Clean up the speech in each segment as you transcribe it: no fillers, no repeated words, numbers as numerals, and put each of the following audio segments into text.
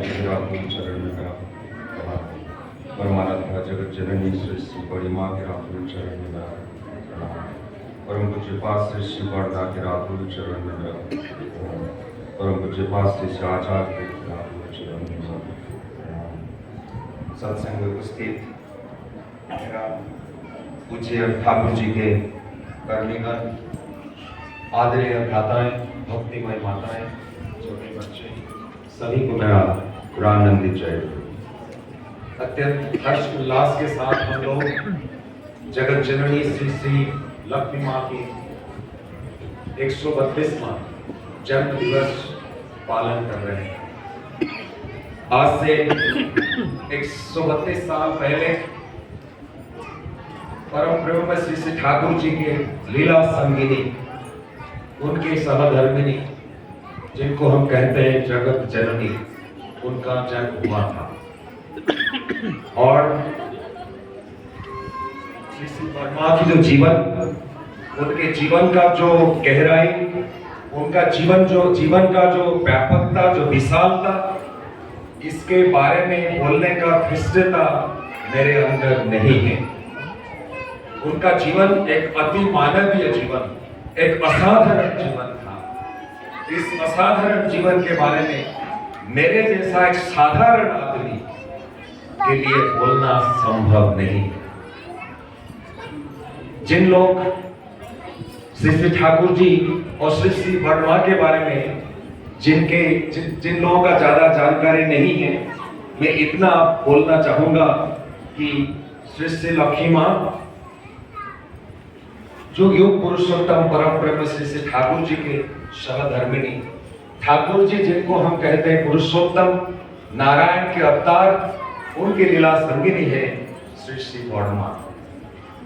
राहुल चरण में मेरा प्रणाम। परमात्मा जगत जननी श्री श्री बड़ी माँ के राहुल चरण में मेरा प्रणाम। परम पूज्य पास श्री श्री बड़दा के राहुल चरण में मेरा प्रणाम। परम पूज्य पास श्री श्री आचार्य के राहुल चरण में मेरा प्रणाम। सत्संग में उपस्थित मेरा पूज्य ठाकुर जी के कर्मीगण, आदरणीय भ्राताएं, भक्तिमय माताएं, छोटे बच्चे, सभी को मेरा पुरानंदित जय। अत्यंत हर्ष उल्लास के साथ हम लोग जगत जननी श्री श्री लक्ष्मी माँ की 132वां जन्म दिवस पालन कर रहे हैं। आज से 132 साल पहले परम ब्रह्म श्री श्री ठाकुर जी के लीला संगिनी, उनके सहधर्मिणी, जिनको हम कहते हैं जगत जननी, उनका जन्म हुआ था। और श्री श्री वर्मा की जो जीवन, उनके जीवन का जो गहराई, उनका जीवन का जो व्यापकता, जो विशालता, इसके बारे में बोलने का धृष्टता मेरे अंदर नहीं है। उनका जीवन एक अति मानवीय जीवन, एक असाधारण जीवन था। इस असाधारण जीवन के बारे में मेरे जैसा एक साधारण आदमी के लिए बोलना संभव नहीं। जिन लोग श्री श्री ठाकुर जी और श्री श्री वर्मा के बारे में जिन लोगों का ज्यादा जानकारी नहीं है, मैं इतना बोलना चाहूंगा कि श्री श्री लक्ष्मी माँ, जो युग पुरुषोत्तम परम ब्रह्म श्री श्री ठाकुर जी के सहधर्मिणी, ठाकुर जी जिनको हम कहते हैं पुरुषोत्तम नारायण के अवतार, उनकी लीला संगिनी है श्री श्री वर्मा।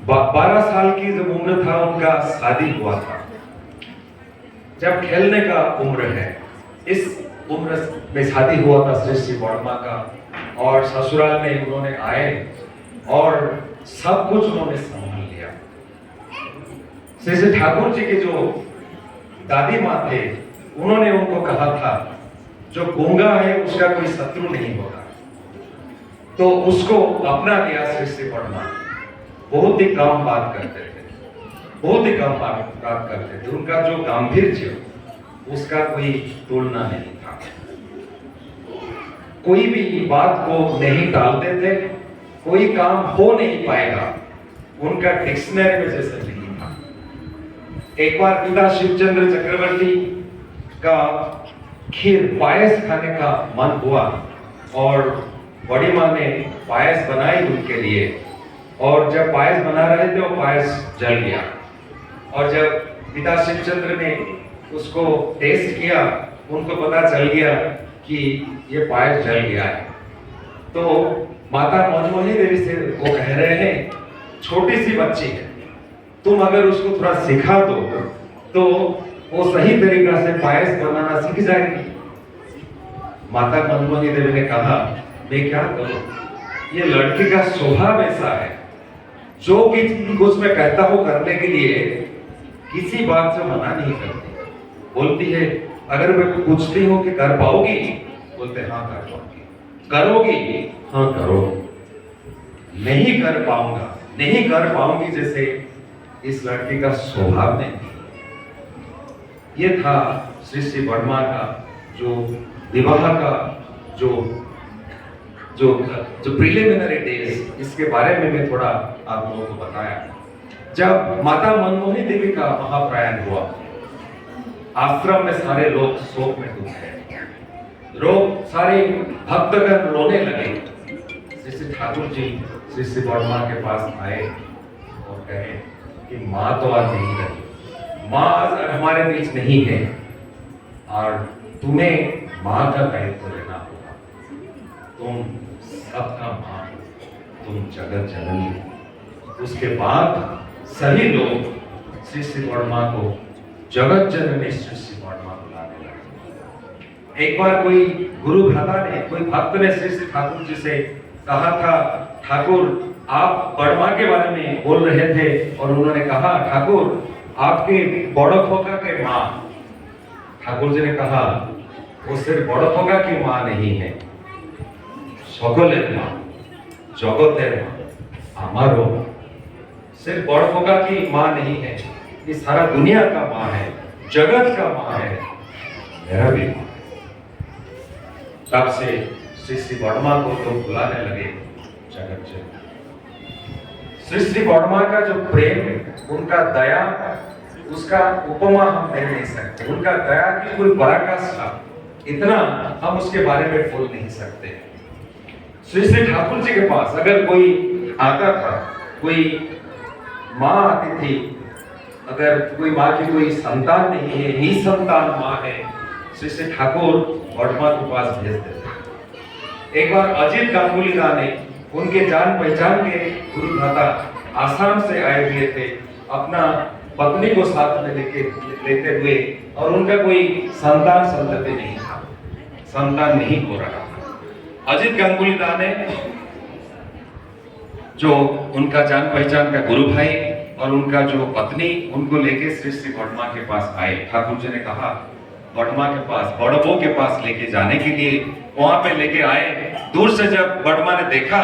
12 साल की जब उम्र था, उनका शादी हुआ था। जब खेलने का उम्र है, इस उम्र में शादी हुआ था श्री श्री वर्मा का। और ससुराल में उन्होंने आए और सब कुछ उन्होंने संभाल लिया। श्री श्री ठाकुर जी के जो दादी माँ थे, उन्होंने उनको कहा था, जो गूंगा है उसका कोई शत्रु नहीं होगा। तो उसको अपना लिया श्री श्री वर्मा। बहुत ही कम बात करते थे, बहुत ही कम बात करते थे। उनका जो गांभीर्य, उसका कोई तुलना नहीं था। कोई भी बात को नहीं टालते थे, कोई काम हो नहीं पाएगा, उनका डिक्शनरी में जैसे नहीं था। एक बार पिता शिवचंद्र चक्रवर्ती का खीर पायस खाने का मन हुआ और बड़ी माँ ने पायस बनाई उनके लिए। और जब पायस बना रहे थे, वो पायस जल गया। और जब पिता शिवचंद्र ने उसको टेस्ट किया, उनको पता चल गया कि ये पायस जल गया है। तो माता मनमोहनी देवी से वो कह रहे हैं, छोटी सी बच्ची है, तुम अगर उसको थोड़ा सिखा दो तो वो सही तरीका से पायस बनाना सीख जाएगी। माता मनमोहनी देवी ने कहा, मैं क्या करूं, ये लड़की का स्वभाव ऐसा है, जो कुछ मैं कहता हूं करने के लिए किसी बात से मना नहीं करती। बोलती है, अगर मैं पूछती हूँ कि कर पाओगी, बोलते हाँ कर पाऊंगी। करोगी? हाँ करोगी। नहीं कर पाऊंगा, नहीं कर पाऊंगी, जैसे इस लड़की का स्वभाव नहीं। ये था श्री श्री वर्मा का जो विवाह का जो प्रिलिमिनरी डेज, इसके बारे में मैं थोड़ा आप लोगों को बताया। जब माता मनमोहनी देवी का महाप्रयाण हुआ, आश्रम में सारे लोग शोक में डूब गए। लोग सारे भक्तगण रोने लगे। श्री श्री ठाकुर जी श्री श्री वर्मा के पास आए और कहे कि माँ तो आज नहीं रही, माँ आज हमारे बीच नहीं है और तुम्हें माँ का दायित्व लेना होगा। तुम सबका माँ हो, तुम जगत जननी हो। उसके बाद सभी लोग श्री श्री वर्मा को जगत जननी श्री श्री वर्मा बुलाने लगे। एक बार कोई गुरु भ्राता ने, कोई भक्त ने श्री श्री ठाकुर जी से कहा था, ठाकुर आप वर्मा के बारे में बोल रहे थे, और उन्होंने कहा, ठाकुर आपके बड़खोका के माँ। ठाकुर जी ने कहा, वो सिर्फ बड़खोका की माँ नहीं है, সকলের মা, জগতের মা, আমাरो सिर्फ बड़पोगा की माँ नहीं है, ये सारा दुनिया का माँ है, जगत का माँ है, मेरा भी माँ है। तब से श्री श्री वर्मा को तो बुलाने लगे जगत जननी। श्री श्री वर्मा का जो प्रेम, उनका दया, उसका उपमा हम दे नहीं सकते। उनका दया की कोई पराकाष्ठा, इतना हम उसके बारे में बोल नहीं सकते। श्री श्री ठाकुर जी के पास अगर कोई आता था, कोई माँ आती थी, अगर कोई माँ की कोई संतान नहीं है, निसंतान माँ है, श्री श्री ठाकुर वर्मा के पास भेज देते। एक बार अजीत गांगुली दा ने उनके जान पहचान के गुरु दाता आसाम से आए हुए थे, अपना पत्नी को साथ में लेते हुए, और उनका कोई संतान संतति नहीं था, संतान नहीं हो रहा था। अजीत गांगुली दा ने जो उनका जान पहचान का गुरु भाई और उनका जो पत्नी, उनको लेके श्री श्री वर्मा के पास आए। ठाकुर जी ने कहा वर्मा के पास, बड़बो के पास लेके जाने के लिए वहां पे लेके आए। दूर से जब वर्मा ने देखा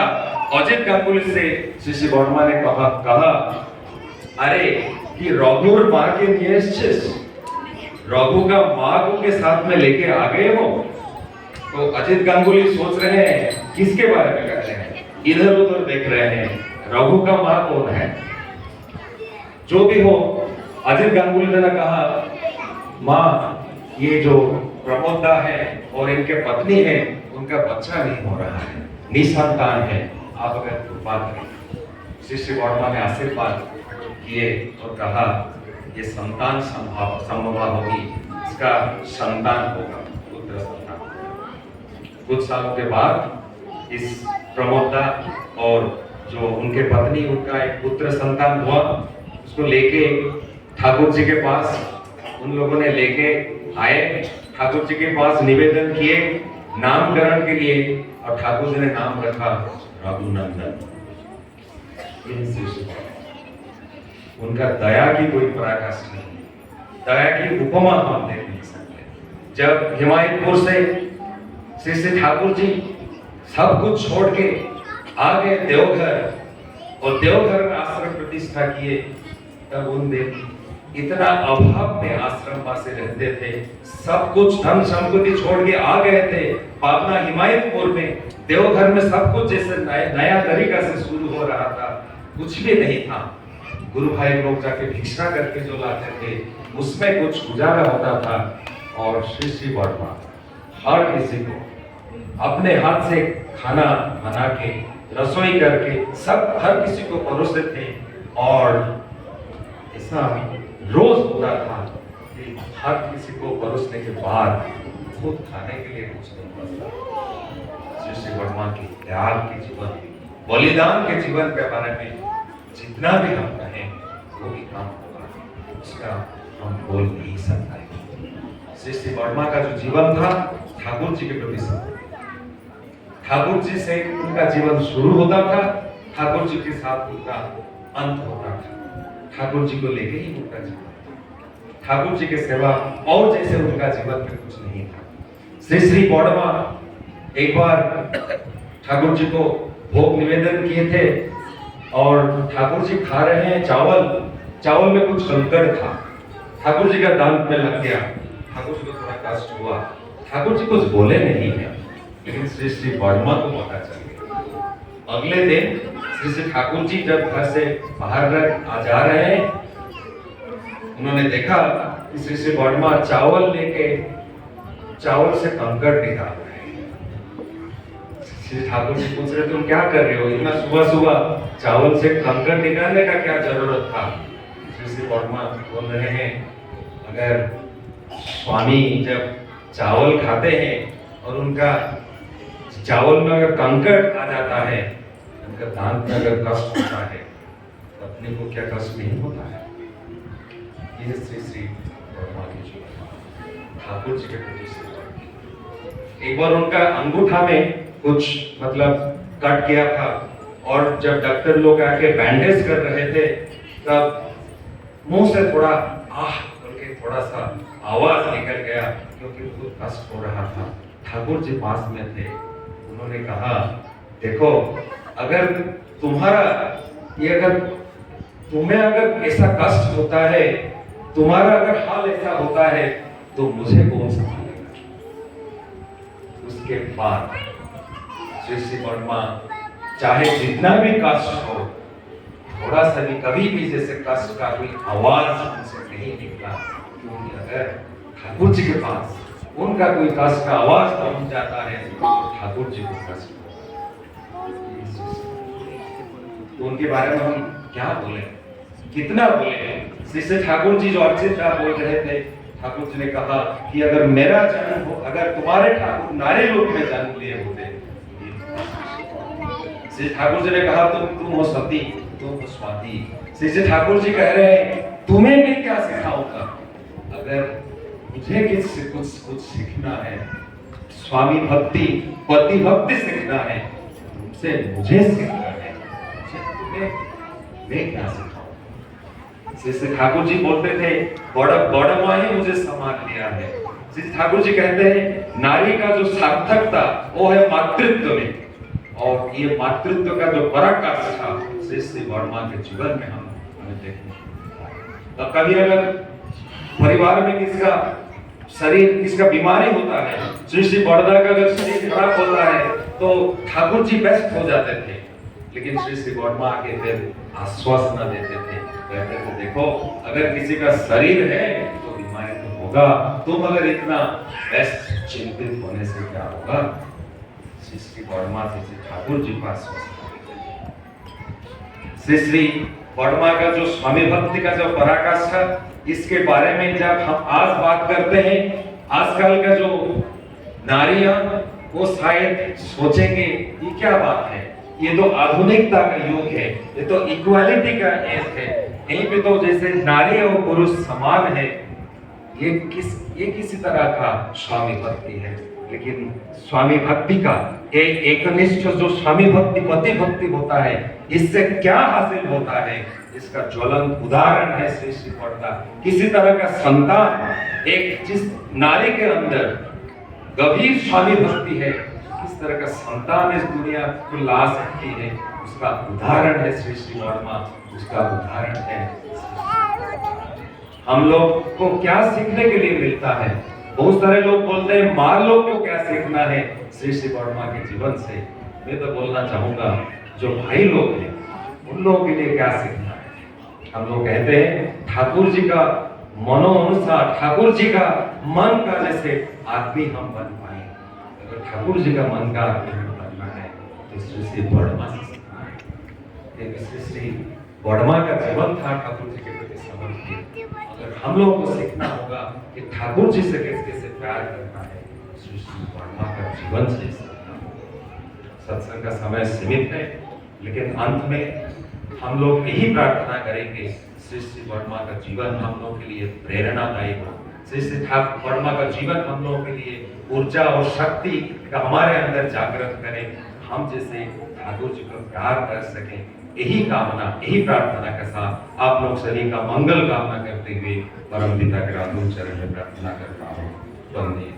अजीत गांगुली से, श्री श्री वर्मा ने कहा अरे कि रघुर माँ के नियश्चित, रघु का माँ को के साथ में लेके आ गए हो। तो अजीत गांगुली सोच रहे हैं किसके बारे में कह रहे हैं, इधर उधर देख रहे हैं, रघु का माँ कौन है। जो भी हो, अजीत गांगुली ने कहा माँ ये जो प्रमोदा है और इनके पत्नी है, उनका बच्चा नहीं हो रहा है, निसंतान है, आप अगर कृपा करें। श्री श्री वर्मा ने आशीर्वाद किए और कहा ये संतान संभव होगी, इसका संतान होगा, पुत्र संतान। कुछ सालों के बाद इस प्रमोदा और जो उनके पत्नी, उनका एक पुत्र संतान हुआ। उसको लेके ठाकुर जी के पास उन लोगों ने लेके आए, ठाकुर जी के पास निवेदन किए नामकरण के लिए, और ठाकुर जी ने नाम रखा रघुनंदन। उनका दया की कोई पराकाष्ठा नहीं, दया की उपमा हम दे नहीं सकते। जब हिमायतपुर से श्री श्री ठाकुर जी सब कुछ छोड़ के आ गए देवघर, और देवघर में आश्रम प्रतिष्ठा किए, तब उन दिन इतना अभाव में आश्रम वासी रहते थे, सब कुछ धन संपत्ति छोड़ के आ गए थे। पापना हिमायतपुर में, देवघर में सब कुछ जैसे नया तरीका से शुरू हो रहा था, कुछ भी नहीं था। गुरु भाई लोग जाके भिक्षा करके जो लाते थे, उसमें कुछ गुजारा होता था। और श्री श्री वर्मा हर किसी को अपने हाथ से खाना बना के, रसोई करके, सब हर किसी को परोसते थे। और ऐसा रोज होता था कि हर किसी को परोसने के बाद खुद खाने के लिए कुछ नहीं बचता। श्री श्री वर्मा की त्याग के जीवन, बलिदान के जीवन के बारे में जितना भी हम कहें वो भी काम होगा, उसका हम बोल नहीं सकते। श्री श्री वर्मा का जो जीवन था ठाकुर जी के प्रति समर्पित, ठाकुर जी से उनका जीवन शुरू होता था, ठाकुर जी के साथ उनका अंत होता था। ठाकुर जी को लेके ही उनका जीवन, ठाकुर जी के सेवा और जैसे उनका जीवन में कुछ नहीं था। श्री श्री वर्मा एक बार ठाकुर जी को भोग निवेदन किए थे, और ठाकुर जी खा रहे हैं चावल में कुछ कंकड़ था, ठाकुर जी का दांत में लग गया। ठाकुर जी को थोड़ा कष्ट हुआ, ठाकुर जी कुछ बोले नहीं है, लेकिन श्री श्री वर्मा को पता चल गया। अगले दिन श्री श्री ठाकुर जी जब घर से बाहर आ जा रहे हैं, उन्होंने देखा कि श्री श्री वर्मा चावल लेके चावल से कंकड़ निकाल रहे हैं। श्री ठाकुर जी पूछ रहे तुम क्या कर रहे हो, इतना सुबह सुबह चावल से कंकड़ निकालने का क्या जरूरत था। श्री श्री वर्मा बोल रहे हैं अगर स्वामी जब चावल खाते हैं और उनका चावल में अगर कंकड़ आ जाता है, उनका दांत में अगर कष्ट होता है, पत्नी को क्या कष्ट नहीं होता है। ये श्री श्री वर्मा की जीवन ठाकुर जी के प्रति सेवा। एक बार उनका अंगूठा में कुछ मतलब कट गया था, और जब डॉक्टर लोग आके बैंडेज कर रहे थे, तब मुंह से थोड़ा आह करके थोड़ा सा आवाज निकल गया, क्योंकि बहुत कष्ट हो रहा था। ठाकुर जी पास में थे, उन्होंने कहा देखो, अगर तुम्हारा ये अगर तुम्हें अगर ऐसा कष्ट होता है, तुम्हारा अगर हाल ऐसा होता है, तो मुझे कौन संभालेगा? उसके बाद श्री श्री वर्मा चाहे जितना भी कष्ट हो, थोड़ा सा भी कभी भी जैसे कष्ट का कोई आवाज उनसे नहीं निकला, क्योंकि अगर ठाकुर जी के पास उनका कोई कष्ट का आवाज पहुंच जाता है तो ठाकुर जी को कष्ट तो उनके बारे में हम क्या बोले, कितना बोले। श्री श्री ठाकुर जी जो अर्चित बोल रहे थे, ठाकुर जी ने कहा कि अगर मेरा जन्म हो, अगर तुम्हारे ठाकुर नारी लोक में जन्म लिए होते, श्री ठाकुर जी ने कहा तुम हो सती, तुम हो स्वाति। श्री श्री ठाकुर जी कह रहे हैं तुम्हें मैं क्या सिखाऊंगा, अगर मुझे किससे कुछ सीखना है, स्वामी भक्ति पति भक्ति सीखना है, तुमसे मुझे सीखना है, मैं क्या सिखाऊं। श्री ठाकुर जी बोलते थे बड़ा माँ ही मुझे संभाल लिया है। श्री ठाकुर जी कहते हैं नारी का जो सार्थकता वो है मातृत्व में, और ये मातृत्व का जो पराकाष्ठा था श्री श्री वर्मा के जीवन में हमें देखने। अब कभी अगर परिवार में किसका शरीर किसका बीमारी होता है, श्री श्री बड़दा का अगर शरीर खराब होता है तो ठाकुर जी बेस्ट हो जाते थे, लेकिन श्री श्री वर्मा आके फिर आश्वासन देते थे, कहते थे देखो अगर किसी का शरीर है तो बीमारी तो होगा, तुम अगर इतना बेस्ट चिंतित होने से क्या होगा। श्री श्री वर्मा श्री ठाकुर जी का आश्वासन। श्री श्री वर्मा का जो स्वामी भक्ति का जो पराकाष्ठा, इसके बारे में जब हम आज बात करते हैं, आजकल का जो नारियां वो शायद सोचेंगे ये क्या बात है, ये तो आधुनिकता का युग है, ये तो इक्वालिटी का एज है, यहीं पे तो जैसे नारी और पुरुष समान है, ये किसी तरह का स्वामी भक्ति है। लेकिन स्वामी भक्ति का एकनिष्ठ जो स्वामी भक्ति पति भक्ति होता है, इससे क्या हासिल होता है, इसका ज्वलंत उदाहरण है श्री श्री बड़दा। किसी तरह का संतान, एक जिस नारी के अंदर गंभीर स्वामी भक्ति है, किस तरह का संतान इस दुनिया को ला सकती है, उसका उदाहरण है श्री श्री वर्मा, उसका उदाहरण है। हम लोग को क्या सीखने के लिए मिलता है? बहुत सारे लोग बोलते हैं मार लो क्यों, क्या सीखना है श्री श्री वर्मा के जीवन से। मैं तो बोलना चाहूंगा जो भाई लोग हैं उन लोगों के लिए क्या सीखना है। हम लोग कहते हैं ठाकुर जी का मनो अनुसार, ठाकुर जी का मन का जैसे आदमी हम बन पाए, अगर ठाकुर जी का मन का आदमी हम बनना है तो श्री श्री वर्मा से सीखना है। श्री श्री वर्मा का जीवन था ठाकुर जी के प्रति समर्पित। अगर हम लोगों को सीखना होगा कि ठाकुर जी से कैसे प्यार करना है, श्री श्री वर्मा का जीवन से सीखना होगा। सत्संग का समय सीमित है, लेकिन अंत में हम लोग यही प्रार्थना करेंगे श्री श्री वर्मा का जीवन हम लोग के लिए प्रेरणादायी हो, श्री श्री ठाकुर वर्मा का जीवन हम लोगों के लिए ऊर्जा और शक्ति का हमारे अंदर जागृत करे, हम जैसे ठाकुर जी को प्यार कर सकें। यही कामना, यही प्रार्थना के साथ आप लोग सभी का मंगल कामना करते हुए परम पिता के राधुल चरण में प्रार्थना करता हूँ। वंदे।